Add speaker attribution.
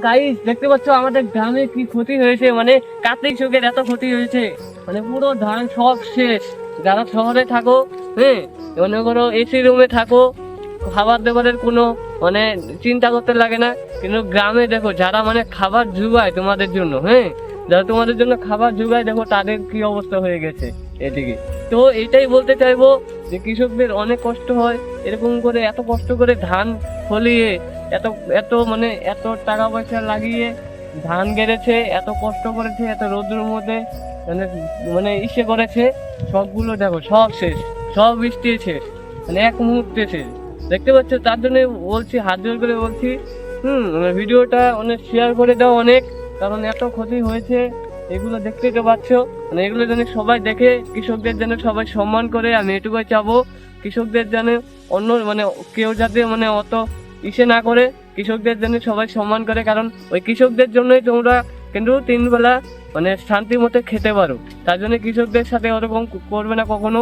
Speaker 1: Guys দেখতে পাচ্ছ আমাদের গ্রামে কি ক্ষতি হয়েছে, মানে কার্তিক শোকের এত ক্ষতি হয়েছে, মানে পুরো ধান সব শেষ। যারা শহরে থাকো, হ্যাঁ, মনে করো এসি রুমে থাকো, খাবার দাবারের কোনো মানে চিন্তা করতে লাগে না। কিন্তু গ্রামে দেখো যারা মানে খাবার জুগায় তোমাদের জন্য, হ্যাঁ, যারা তোমাদের জন্য খাবার জুগায়, দেখো তাদের কি অবস্থা হয়ে গেছে এদিকে। তো এটাই বলতে চাইবো যে কৃষকদের অনেক কষ্ট হয়, এরকম করে এত কষ্ট করে ধান ফলিয়ে এত এত মানে এত টাকা পয়সা লাগিয়ে ধান গেড়েছে, এত কষ্ট করেছে, এত রোদের মধ্যে মানে মানে ইসে করেছে, সবগুলো দেখো সব শেষ, সব বৃষ্টি শেষ, মানে এক মুহূর্তে শেষ। দেখতে পাচ্ছ, তার জন্য বলছি, হাত জোর করে বলছি, ভিডিওটা অনেক শেয়ার করে দাও অনেক, কারণ এত ক্ষতি হয়েছে। এগুলো দেখতেই তো পাচ্ছ, মানে এগুলো যেন সবাই দেখে, কৃষকদের যেন সবাই সম্মান করে। আমি এটুকুই চাবো, কৃষকদের যেন অন্য মানে কেউ যাতে মানে অত ইসে না করে, কৃষকদের জন্য সবাই সম্মান করে, কারণ ওই কৃষকদের জন্যই তোমরা কিন্তু 3 বেলা মানে শান্তি মতো খেতে পারো। তার জন্য কৃষকদের সাথে ওরকম করবে না কখনো।